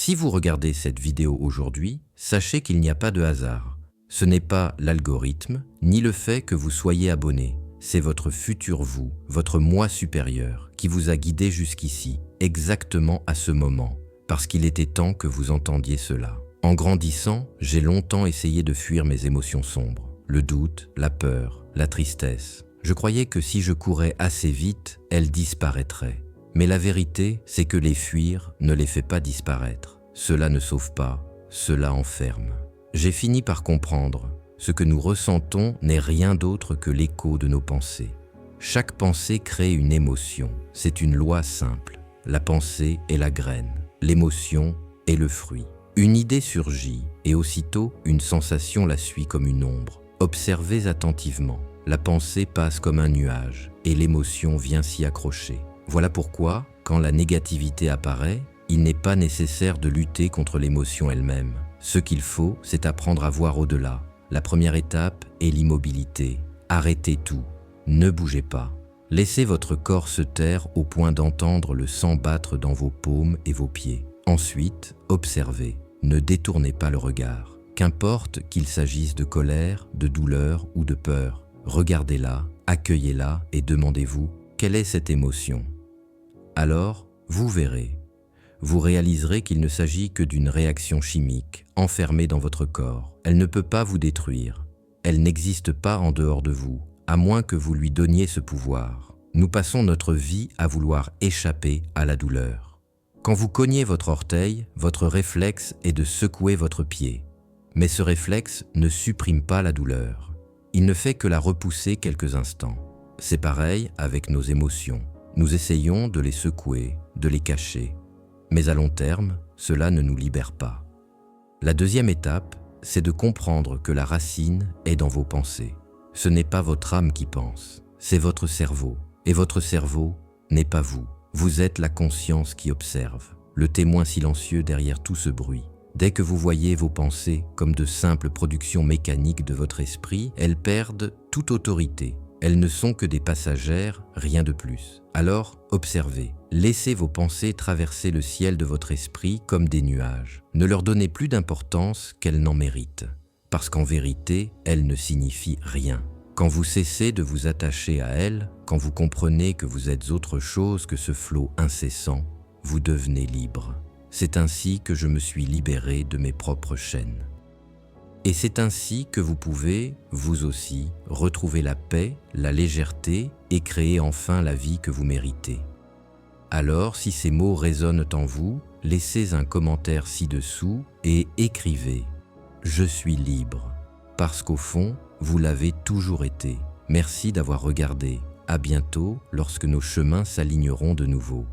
Si vous regardez cette vidéo aujourd'hui, sachez qu'il n'y a pas de hasard. Ce n'est pas l'algorithme, ni le fait que vous soyez abonné. C'est votre futur vous, votre moi supérieur, qui vous a guidé jusqu'ici, exactement à ce moment, parce qu'il était temps que vous entendiez cela. En grandissant, j'ai longtemps essayé de fuir mes émotions sombres. Le doute, la peur, la tristesse. Je croyais que si je courais assez vite, elles disparaîtraient. Mais la vérité, c'est que les fuir ne les fait pas disparaître. Cela ne sauve pas, cela enferme. J'ai fini par comprendre, ce que nous ressentons n'est rien d'autre que l'écho de nos pensées. Chaque pensée crée une émotion, c'est une loi simple. La pensée est la graine, l'émotion est le fruit. Une idée surgit et aussitôt une sensation la suit comme une ombre. Observez attentivement, la pensée passe comme un nuage et l'émotion vient s'y accrocher. Voilà pourquoi, quand la négativité apparaît, il n'est pas nécessaire de lutter contre l'émotion elle-même. Ce qu'il faut, c'est apprendre à voir au-delà. La première étape est l'immobilité. Arrêtez tout, ne bougez pas. Laissez votre corps se taire au point d'entendre le sang battre dans vos paumes et vos pieds. Ensuite, observez, ne détournez pas le regard. Qu'importe qu'il s'agisse de colère, de douleur ou de peur, regardez-la, accueillez-la et demandez-vous quelle est cette émotion. Alors, vous verrez. Vous réaliserez qu'il ne s'agit que d'une réaction chimique enfermée dans votre corps. Elle ne peut pas vous détruire. Elle n'existe pas en dehors de vous, à moins que vous lui donniez ce pouvoir. Nous passons notre vie à vouloir échapper à la douleur. Quand vous cognez votre orteil, votre réflexe est de secouer votre pied. Mais ce réflexe ne supprime pas la douleur. Il ne fait que la repousser quelques instants. C'est pareil avec nos émotions. Nous essayons de les secouer, de les cacher. Mais à long terme, cela ne nous libère pas. La deuxième étape, c'est de comprendre que la racine est dans vos pensées. Ce n'est pas votre âme qui pense, c'est votre cerveau. Et votre cerveau n'est pas vous. Vous êtes la conscience qui observe, le témoin silencieux derrière tout ce bruit. Dès que vous voyez vos pensées comme de simples productions mécaniques de votre esprit, elles perdent toute autorité. Elles ne sont que des passagères, rien de plus. Alors, observez. Laissez vos pensées traverser le ciel de votre esprit comme des nuages. Ne leur donnez plus d'importance qu'elles n'en méritent. Parce qu'en vérité, elles ne signifient rien. Quand vous cessez de vous attacher à elles, quand vous comprenez que vous êtes autre chose que ce flot incessant, vous devenez libre. C'est ainsi que je me suis libéré de mes propres chaînes. Et c'est ainsi que vous pouvez, vous aussi, retrouver la paix, la légèreté et créer enfin la vie que vous méritez. Alors, si ces mots résonnent en vous, laissez un commentaire ci-dessous et écrivez « Je suis libre » parce qu'au fond, vous l'avez toujours été. Merci d'avoir regardé. À bientôt lorsque nos chemins s'aligneront de nouveau.